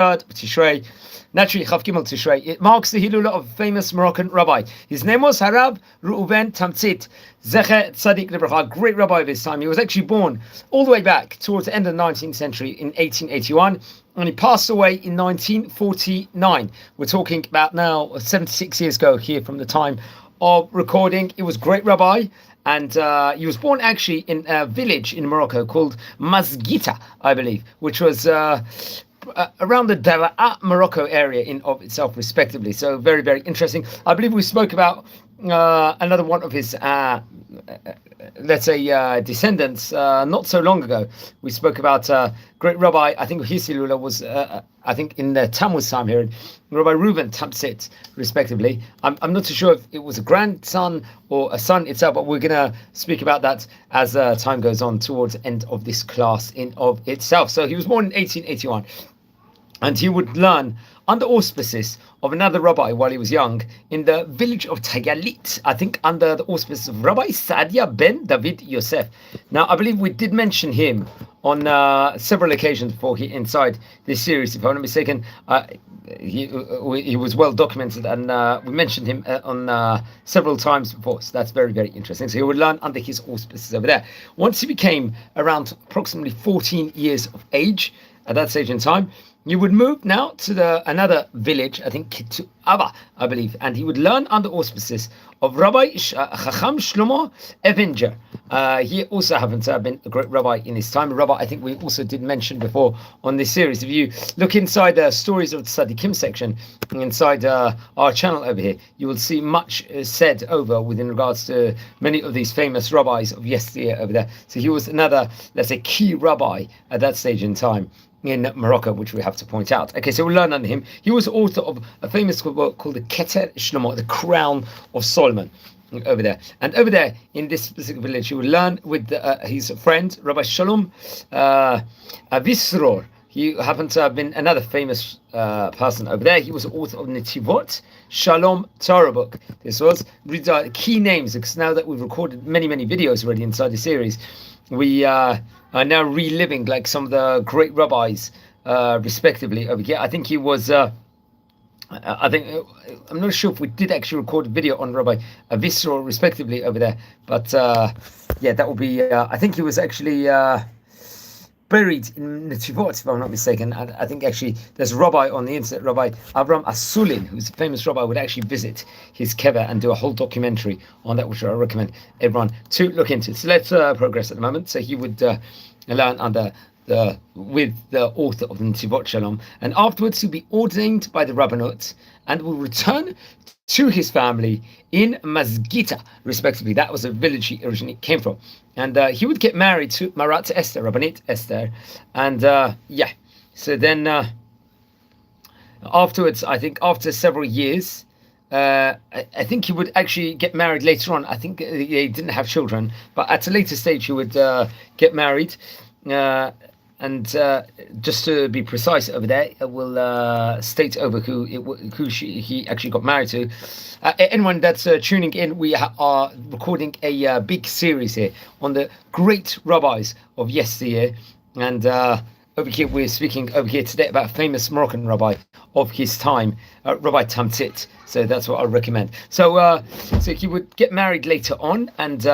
of Tishrei, naturally Chav Gimel Tishrei. It marks the Hilula of a famous Moroccan rabbi. His name was Rabbi Reuven Tamtsit Z'tl, a great rabbi of his time. He was actually born all the way back towards the end of the 19th century in 1881, and he passed away in 1949. We're talking about now 76 years ago here from the time of recording. He was a great rabbi. And he was born actually in a village in Morocco called Mazgita, I believe, which was around the Daraa, Morocco area in of itself, respectively. So very, very interesting. I believe we spoke about another one of his, descendants not so long ago. We spoke about great rabbi, I think his Hilula was, I think in the Tammuz time here, Rabbi Reuven Tamtsit, respectively. I'm not too sure if it was a grandson or a son itself, but we're going to speak about that as time goes on towards the end of this class in of itself. So he was born in 1881, and he would learn under auspices of another rabbi while he was young in the village of Tagalit, I think under the auspices of Rabbi Saadia ben David Yosef. Now, I believe we did mention him on several occasions before inside this series, if I'm not mistaken. He was well documented, and we mentioned him on several times before, so that's very, very interesting. So he would learn under his auspices over there. Once he became around approximately 14 years of age, at that stage in time, you would move now to another village, I think to Abba, I believe, and he would learn under auspices of Rabbi Chacham Shlomo Evinger. He also happened to have been a great rabbi in his time. A rabbi I think we also did mention before on this series. If you look inside the Stories of the Tzaddikim section, inside our channel over here, you will see much said over within regards to many of these famous rabbis of yesteryear over there. So he was another, let's say, key rabbi at that stage in time in Morocco, which we have to point out. Okay, so we'll learn under him. He was author of a famous book called the Keter Shlomo, the Crown of Solomon, over there. And over there, in this specific village, he would learn with his friend, Rabbi Shalom Avisror. He happened to have been another famous person over there. He was the author of Netivot Shalom Torah book. This was key names, because now that we've recorded many, many videos already inside the series, we are now reliving like some of the great rabbis, respectively over here. I think he was. I'm not sure if we did actually record a video on Rabbi Avisro, respectively, over there. But yeah, that will be. I think he was actually buried in Netivot, if I'm not mistaken. I think actually there's a rabbi on the internet, Rabbi Avram Asulin, who's a famous rabbi, would actually visit his kever and do a whole documentary on that, which I recommend everyone to look into. So let's progress at the moment. So he would learn under with the author of the Netivot Shalom, and afterwards he'll be ordained by the Rabbanut and will return to his family in Mazgita, respectively. That was a village he originally came from. And he would get married to Marat Esther, Rabbanit Esther. And so then afterwards, I think after several years, I think he would actually get married later on. I think they didn't have children, but at a later stage he would get married. And just to be precise over there, I will state over who he actually got married to. Anyone that's tuning in, we are recording a big series here on the great rabbis of yesteryear. And over here, we're speaking over here today about a famous Moroccan rabbi of his time, Rabbi Tamtsit. So that's what I recommend. So he would get married later on, and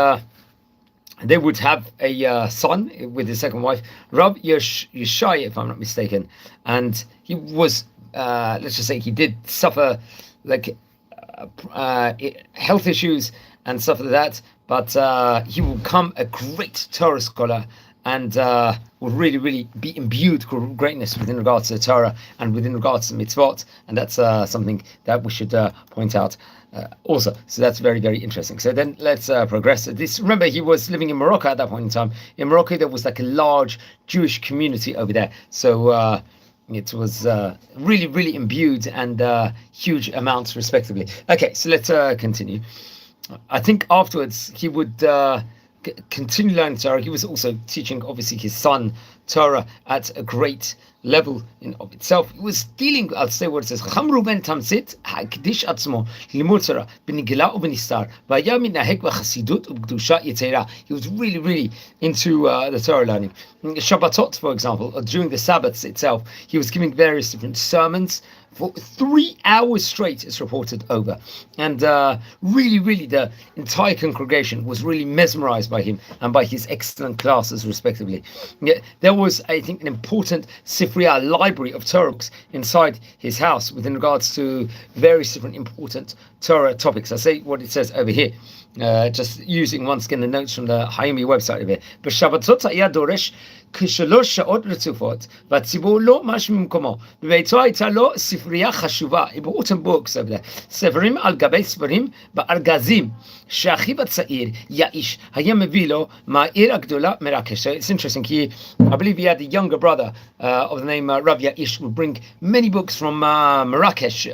they would have a son with his second wife, Rav Yeshai, if I'm not mistaken. And he was, let's just say, he did suffer like health issues and stuff like that. But he will become a great Torah scholar and will really, really be imbued with greatness within regards to the Torah and within regards to mitzvot. And that's something that we should point out. Also, so that's very, very interesting. So then let's progress. Remember, he was living in Morocco at that point in time. In Morocco, there was like a large Jewish community over there. So it was really, really imbued and huge amounts, respectively. Okay, so let's continue. I think afterwards he would continue learning Torah. He was also teaching, obviously, his son Torah at a great level in of itself. It was dealing, I'll say what it says, חכם ראובן תמצית הקדיש עצמו לימוד תורה בנגלה ובנסתר והיה מנהג בחסידות ובקדושה יתרה. He was really into the Torah learning. Shabbatot, for example, or during the Sabbaths itself, he was giving various different sermons for 3 hours straight, it's reported over. And really, the entire congregation was really mesmerized by him and by his excellent classes, respectively. Yeah, there was, I think, an important Sifriya library of Torah books inside his house with regards to various different important Torah topics. I say what it says over here. Just using once again the notes from the Hayimi website of it. בשבתות היה דורש כ3 שעות רצופות, והציבור לא מש ממקומו. בביתו הייתה לו ספרייה חשובה, important books over there, ספרים על גבי ספרים בארגזים, שאחיו הצעיר, יאיש, היה מביא לו מהעיר הגדולה מרקש. It's interesting, I believe he had a younger brother of the name Rav Yaish, would bring many books from Marrakesh,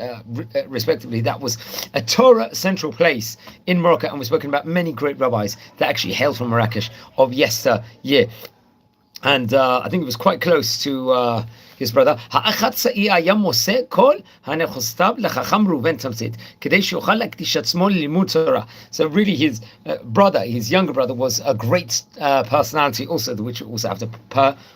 respectively. That was a Torah central place in Morocco, and we've spoken about many great rabbis that actually hailed from Marrakesh of yesteryear. And I think it was quite close to his brother. האחד צעיר היה מוסר כל הנכסותיו לחכם ראובן תמצית, כדי שיוכל להקדיש עצמו ללימוד תורה. So really his brother, his younger brother, was a great personality also, which we also have to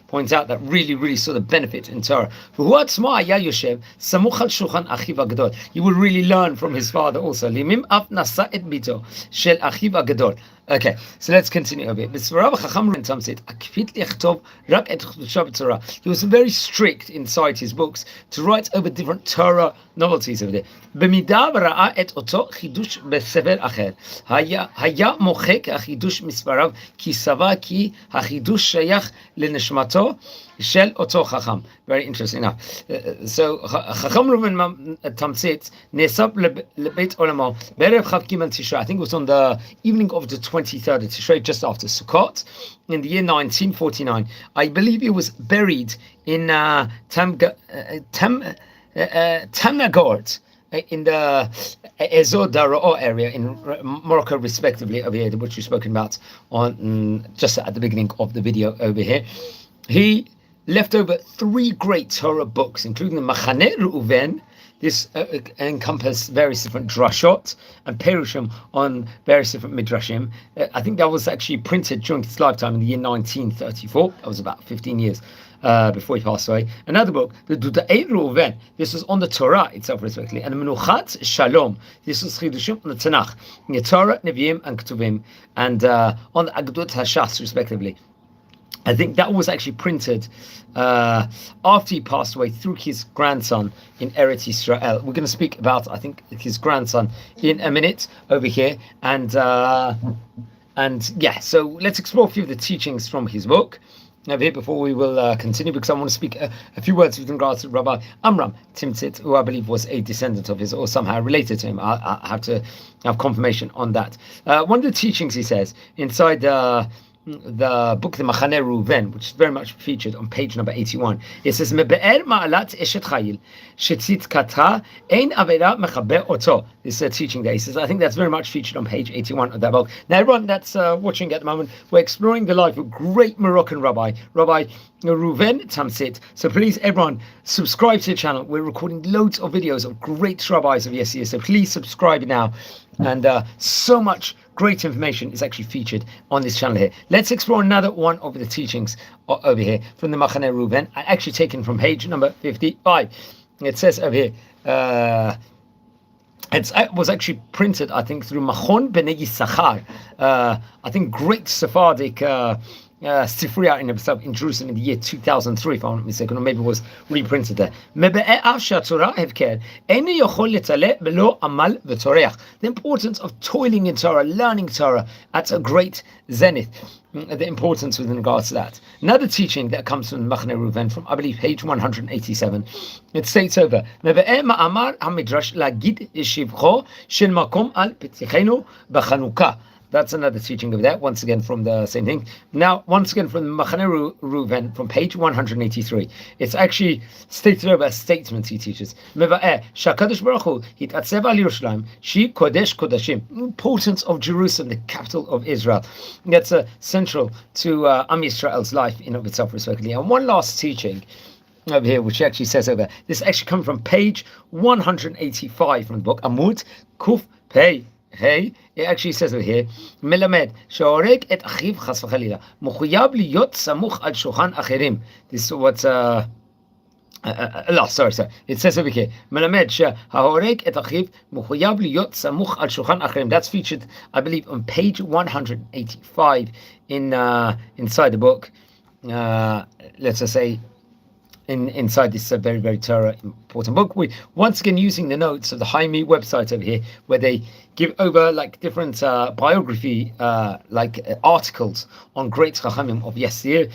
point out that really saw the benefit in Torah. והוא עצמו היה יושב סמוך על שולחן אחיו הגדול. You will really learn from his father also. לימים אף נשא את ביתו של אחיו הגדול. Okay, so let's continue a bit. בספריו החכם ראובן תמצית הקפיד לכתוב רק את חידושה בתורה. He was very strict inside his books to write over different Torah novelties over there. במידה וראה את אותו חידוש בספר אחר, היה מוחק החידוש מספריו, כי סבר כי החידוש שייך לנשמתו של אותו חכם. Very interesting. Now, so חכם ראובן תמצית נאסף לבית עולמו בערב כ"ג תשרי. I think it was on the evening of the 23rd of Tishrei, just after Sukkot, in the year 1949. I believe he was buried in Tamnagort, in the Ezor Dara'o area in Morocco, respectively, over here, which we've spoken about on just at the beginning of the video over here. He left over 3 great Torah books, including the Mahane Reuven. This encompassed various different drashot and perushim on various different midrashim. I think that was actually printed during his lifetime in the year 1934. That was about 15 years before he passed away. Another book, the Duda'ei Reuven. This was on the Torah itself, respectively. And the Menuchat Shalom. This was chidushim on the Tanakh, the Torah, Nevi'im, and Ketuvim, and on the Agdut Hashas, respectively. I think that was actually printed after he passed away through his grandson in Eretz Yisrael. We're going to speak about, I think, his grandson in a minute over here. And yeah, so let's explore a few of the teachings from his book over here before we will continue, because I want to speak a few words with regards to Rabbi Amram Timtzit, who I believe was a descendant of his or somehow related to him. I have to have confirmation on that. One of the teachings he says inside the book, the Maxane Reuven, which is very much featured on page number 81. It says, "Mebe'er ma'alat eshet chayil, shetzidkata ein avera mechaber oto." This is a teaching there. He says, I think that's very much featured on page 81 of that book. Now, everyone that's watching at the moment, we're exploring the life of great Moroccan Rabbi Reuven Tamtsit. So please, everyone, subscribe to the channel. We're recording loads of videos of great rabbis of yesteryear. So please subscribe now. And so much great information is actually featured on this channel here. Let's explore another one of the teachings over here from the Maxane Reuven, actually taken from page number 55. It says over here, it was actually printed, I think, through Machon B'nei Yisachar, I think great Sephardic Sifriya in himself in Jerusalem in the year 2003, if I'm not mistaken, or maybe it was reprinted there. The importance of toiling in Torah, learning Torah at a great zenith. The importance with regards to that. Another teaching that comes from Maxane Reuven, from I believe page 187. It states over, that's another teaching of that, once again from the same thing. Now, once again from Maxane Reuven, from page 183. It's actually stated over a statement he teaches. Importance of Jerusalem, the capital of Israel. That's central to Am Yisrael's life in of itself, respectively. And one last teaching over here, which actually says over. This actually comes from page 185 from the book, Amud Kuf Pei. Hey, it actually says over here, מלמד שהורג את אחיו חס וחלילה מחויב להיות סמוך על שולחן אחרים. This is what sorry. It says over here, מלמד שההורג את אחיו מחויב להיות סמוך על שולחן אחרים. That's featured, I believe, on page 185 inside the book. Let's just say inside this very, very Torah important book. We once again using the notes of the Haimi website over here, where they give over like different biography articles on great Chachamim of yesteryear.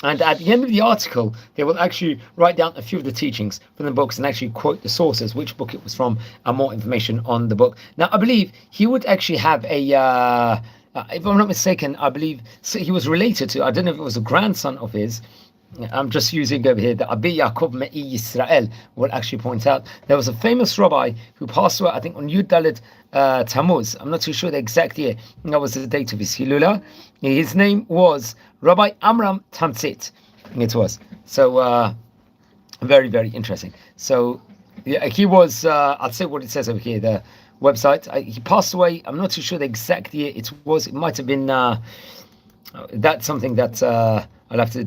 And at the end of the article, they will actually write down a few of the teachings from the books and actually quote the sources, which book it was from, and more information on the book. Now, I believe he would actually have a, if I'm not mistaken, I believe he was related to, I don't know if it was a grandson of his. I'm just using over here, the Abi Yaakov Me'i Yisrael will actually point out there was a famous rabbi who passed away, I think, on Yud Dalet Tammuz. I'm not too sure the exact year. That was the date of his Hilula. His name was Rabbi Amram Tamtsit. It was. So, very, very interesting. So, yeah, he was, I'll say what it says over here, the website. He passed away, I'm not too sure the exact year it was. It might have been, that's something that I'll have to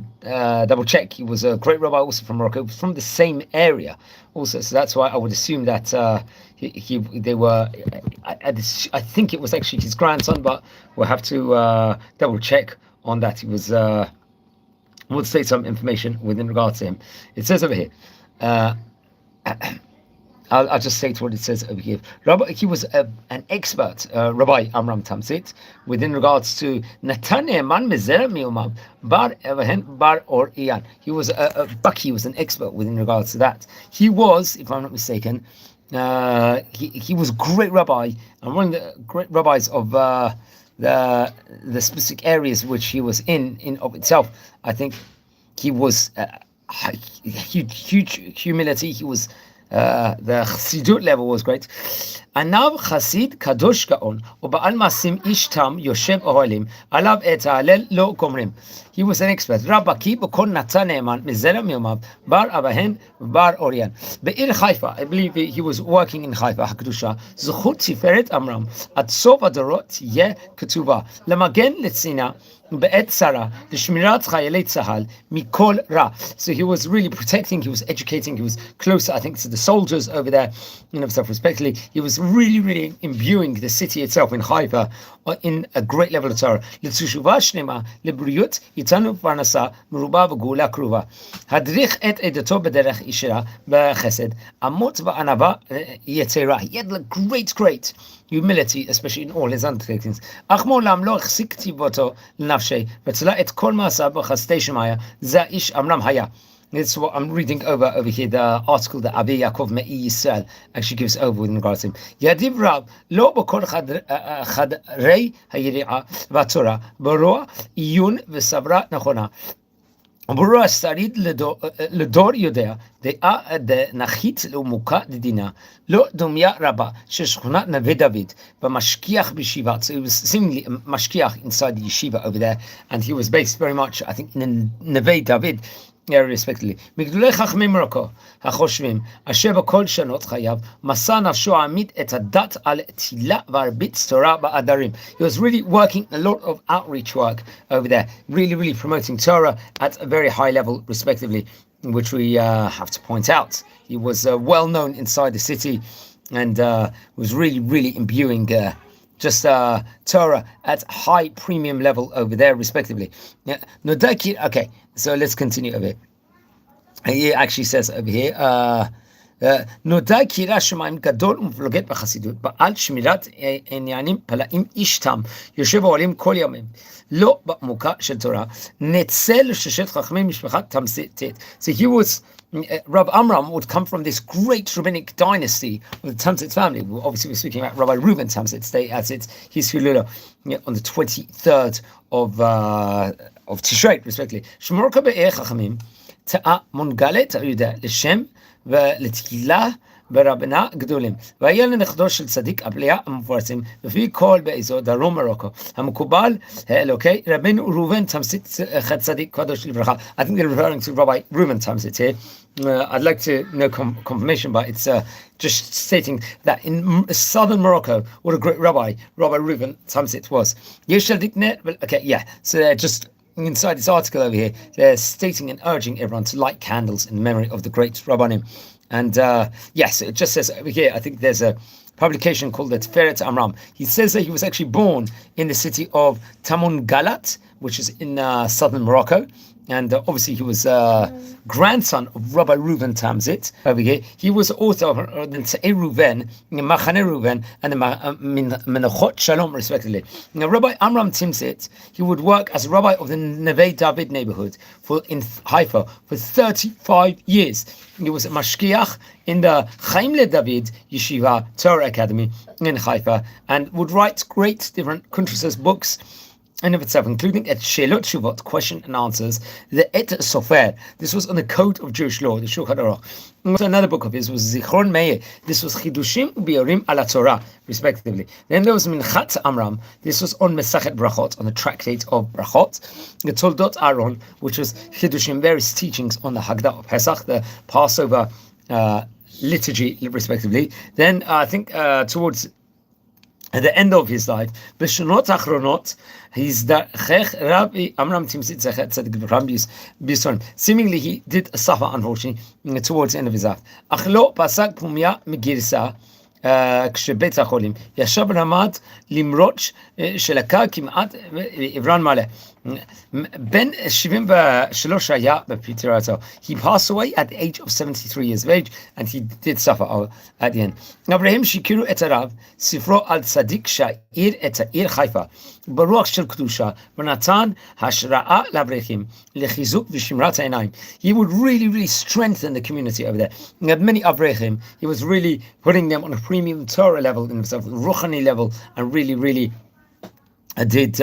double check. He was a great rabbi also from Morocco, from the same area also. So that's why I would assume that they were, I think it was actually his grandson, but we'll have to double check on that. He was, we'll say some information within regards to him. It says over here, I'll just state what it says over here. He was an expert, Rabbi Amram Tamtsit, within regards to Natane Man Mezera Miumam Bar Evehen Bar or Ian. He was a Baki, was an expert within regards to that. He was, if I'm not mistaken, he was a great rabbi, and one of the great rabbis of the specific areas which he was in of itself. I think he was huge humility. He was. The Chassidut level was great. Anav Chassid Kadosh Gaon Uba'al Masim Ishtam Yoshev Ohalim Alav Et Ha'alel Lo Gomrim. He was an expert. Rabaki B'kol Natan Ne'eman Mizera Miumav Bar Abahen Bar Orian. Be'ir Haifa, I believe he was working in Haifa Hakdusha. Zuchut Tiferet Amram At Sof Adorot Yeh Ketuva Lamagen Letzina Be'et Sarah, the Shmirat Chayalei Tzahal, Mikol Ra. So he was really protecting, he was educating, he was close, I think, to the soldiers over there, self-respectfully. He was really, really imbuing the city itself in Haifa in a great level of Torah. L'tzushuvah shnema, lebriyut, yitanu parnasa, meruba v'gula kruva. Hadrich et edato b'derech ishera b'chesed, amot v'anava yetzera. He had like great humility, especially in all his undertakings. Ach mo'lam lo achsik tivoto l'nafshei, v'tzela et kol ma'asav v'chastei shemaya, za ish amram haya. It's what I'm reading over here, the article that Abi Yaakov Me'i Yisrael actually gives over with regards to him. Yadiv Rab, lo b'kol chadrei hayiri'a v'torah, b'roa iyun v'savra nachona. ברואה שרית לדור יודע, דעה דנחית לעומקה דדינה, לא דומיה רבה של שכונת נווה דוד, במשגיח בישיבה. So he was seemingly a mashgiach inside the yeshiva over there, and he was based very much, I think, in Neve David area respectively. מגדולי חכמי מרוקו, החושבים, אשר בכל שנות חייו, מסע נפשו העמיד את הדת על תהילה והרביץ תורה בעדרים. He was really working a lot of outreach work over there, really promoting Torah at a very high level respectively, which we have to point out. He was well known inside the city, and was really imbuing Torah at high premium level over there respectively. Okay, so let's continue over here. He actually says over here, נודע כי ירא שמיים גדול ומפלגת בחסידות, בעל שמירת עניינים פלאים אישתם, יושב אוהלים כל ימים, לא בעמוקה של תורה, נצא לששת חכמי משפחת תמצטית. So he was, Rabbi Amram would come from this great rabbinic dynasty of the Tamtsit family. Obviously we're speaking about Rabbi Reuven Tamtsit Z'tl as it's his Hilula on the 23rd of Tishrei, respectively. שמורקה באי חכמים, תאה מונגלת היודע לשם ולתהילה ברבנה גדולים. והיה לנכדו של צדיק הפליאה המפורסם, לפי כל באזור דרום מרוקו, המקובל אלוקי רבנו ראובן תמציט צדיק קדוש לברכה. I think they're referring to Rabbi Reuven Tamtsit here. I'd like to know confirmation, but it's just stating that in southern Morocco, what a great Rabbi Reuven Tamtsit was. Okay, yeah, so they're just inside this article over here, they're stating and urging everyone to light candles in memory of the great Rabbanim. And yes, it just says over here, I think there's a publication called the Tiferet Amram. He says that he was actually born in the city of Tamun Galat, which is in southern Morocco. And obviously he was grandson of Rabbi Reuven Tamtsit over here. He was author of the Reuven, Maxane Reuven, and the Menachot Shalom, respectively. Now, Rabbi Amram Tamtsit, he would work as a rabbi of the Neve David neighborhood in Haifa for 35 years. He was a mashkiach in the Chaim LeDavid Yeshiva Torah Academy in Haifa, and would write great different kuntras books in of itself, including Et Shelot Shuvot, question and answers, the Et Sofer. This was on the code of Jewish law, the Shulchan Aruch. Also, another book of his was Zichron Meir. This was Chidushim U'Biorim ala Torah, respectively. Then there was Minchat Amram. This was on Mesachet Brachot, on the tractate of Brachot. The Toldot Aaron, which was Chidushim, various teachings on the Haggadah of Pesach, the Passover liturgy, respectively. Then I think towards at the end of his life, B'Shonot Achronot, he's the Chech Rabbi Amram Tamtsit Z'tl. Seemingly he did suffer, unfortunately, towards the end of his life. Achlo pasak pumya megirsa כשבית החולים ישב רמד למרות שלקה כמעט עברן מלא. בן 73 היה בפטירתו. He passed away at the age of 73 years of age, and he did suffer at the end. אברהם שהכירו את הרב, ספרו על צדיק שהעיר את העיר חיפה ברוח של קדושה ונתן השראה לאברכים לחיזוק ושמרת העיניים. He would really strengthen the community over there. He had many avrechim. He was really putting them on a premium Torah level in himself, ruchani level, and really did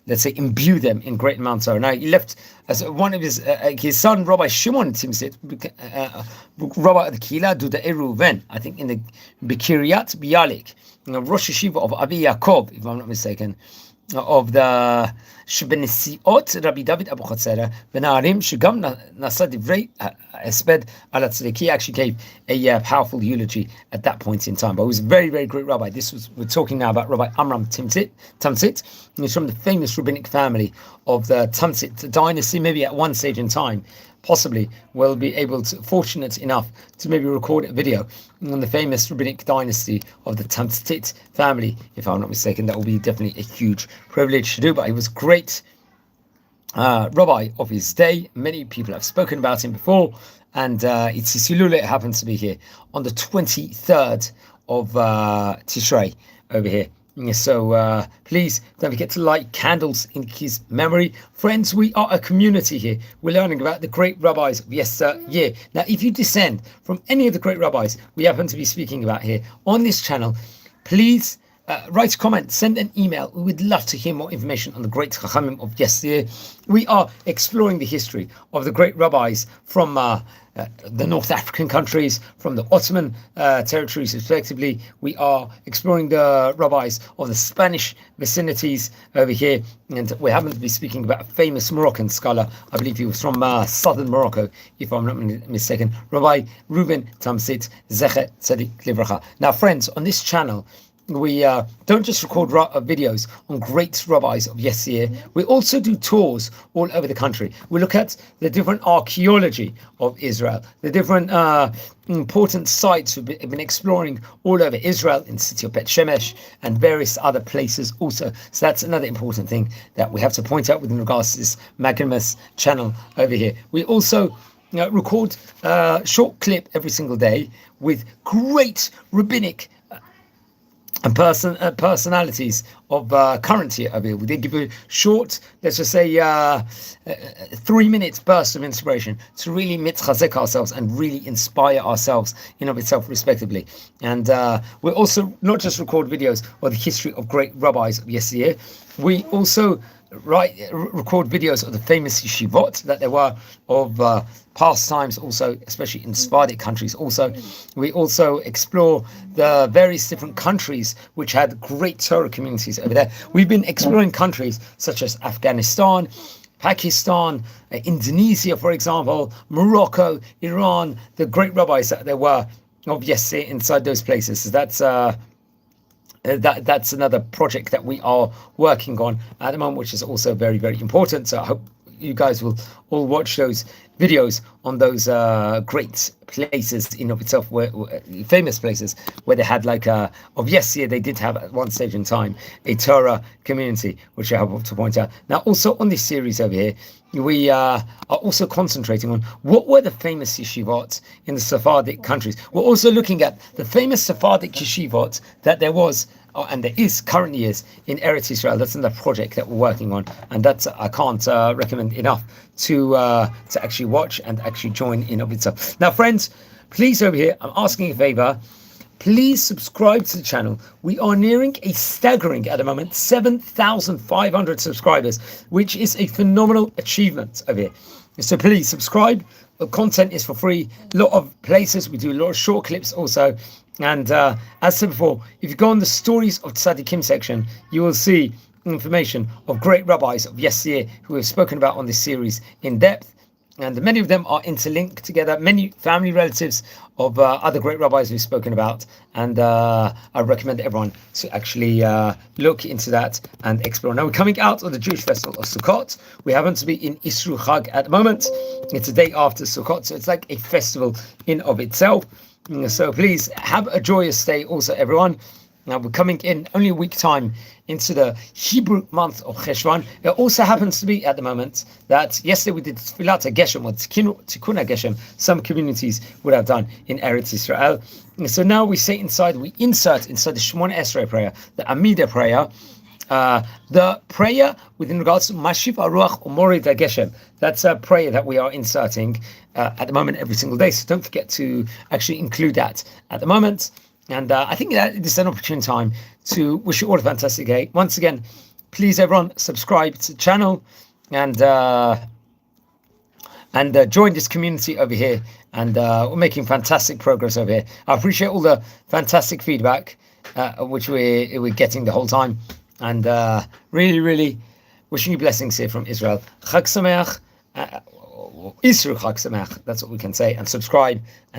let's say imbue them in great amounts. Now he left as one of his son, Rabbi Shimon Tamtsit, Rabbi of the Kila Dudai Reuven, I think in the Bikiriat Bialik, Rosh Yeshiva of Abi Yaakov, if I'm not mistaken, of the Shbenesiot Rabbi David Abu Chatzera Benarim Shigam Nasa Divrei Esped Al Tzedek. He actually gave a powerful eulogy at that point in time. But he was a very great rabbi. We're talking now about Rabbi Amram Tamtsit. He's from the famous rabbinic family of the Tamtsit dynasty. Maybe at one stage in time, possibly will be fortunate enough to maybe record a video on the famous rabbinic dynasty of the Tamtsit family. If I'm not mistaken, that will be definitely a huge privilege to do. But he was a great rabbi of his day. Many people have spoken about him before, and it's his Hilula. It happens to be here on the 23rd of Tishrei over here. So please don't forget to light candles in his memory. Friends, we are a community here. We're learning about the great rabbis of yesteryear. Now, if you descend from any of the great rabbis we happen to be speaking about here on this channel, please write a comment, send an email. We would love to hear more information on the great Chachamim of yesteryear. We are exploring the history of the great rabbis from the North African countries, from the Ottoman territories respectively. We are exploring the rabbis of the Spanish vicinities over here, and we happen to be speaking about a famous Moroccan scholar. I believe he was from southern Morocco, if I'm not mistaken, Rabbi Reuven Tamtsit Z'tl. Now friends, on this channel we don't just record videos on great rabbis of yesteryear. We also do tours all over the country. We look at the different archaeology of Israel, the different important sites we've been exploring all over Israel, in the city of Bet Shemesh and various other places also. So that's another important thing that we have to point out with regards to this magnanimous channel over here. We also record a short clip every single day with great rabbinic and personalities of current year. We did give a short, let's just say 3-minute burst of inspiration to really mitzchazek ourselves and really inspire ourselves in of itself respectively. And we also not just record videos of the history of great rabbis of yesteryear, we also record videos of the famous yeshivot that there were of past times, also especially in Sephardic countries. Also, we also explore the various different countries which had great Torah communities over there. We've been exploring countries such as Afghanistan, Pakistan, Indonesia, for example, Morocco, Iran, the great rabbis that there were of yesterday inside those places. So that's another project that we are working on at the moment, which is also very, very important. So I hope you guys will all watch those videos on those great places in of itself, where famous places where they had of yesterday they did have at one stage in time a Torah community, which I hope to point out. Now, also on this series over here, we are also concentrating on what were the famous yeshivot in the Sephardic countries. We're also looking at the famous Sephardic yeshivot that there was and there currently is in Eretz Israel. That's another project that we're working on, and that's I can't recommend enough to actually watch and actually join in of itself. Now, friends, please over here, I'm asking a favor. Please subscribe to the channel. We are nearing a staggering, at the moment, 7,500 subscribers, which is a phenomenal achievement over here. So please subscribe. The content is for free. A lot of places. We do a lot of short clips also. And as I said before, if you go on the Stories of Tzaddikim section, you will see information of great rabbis of yesteryear who have spoken about on this series in depth. And many of them are interlinked together, many family relatives of other great rabbis we've spoken about. And I recommend everyone to actually look into that and explore. Now, we're coming out of the Jewish festival of Sukkot. We happen to be in Isru Chag at the moment. It's a day after Sukkot, so it's like a festival in of itself. So please have a joyous day also, everyone. Now, we're coming in only a week time into the Hebrew month of Cheshvan. It also happens to be at the moment that yesterday we did Tfilat Geshem, or Tikkun Geshem, some communities would have done in Eretz Israel. And so now we insert inside the Shemona Esrei prayer, the Amida prayer, the prayer within regards to Mashiv Aruach Umorid Geshem. That's a prayer that we are inserting at the moment every single day. So don't forget to actually include that at the moment. And I think that this is an opportune time to wish you all a fantastic day. Once again, please, everyone, subscribe to the channel and join this community over here. And we're making fantastic progress over here. I appreciate all the fantastic feedback which we're getting the whole time. And really, really wishing you blessings here from Israel. Chag Sameach, Isru Chag Sameach. That's what we can say. And subscribe. And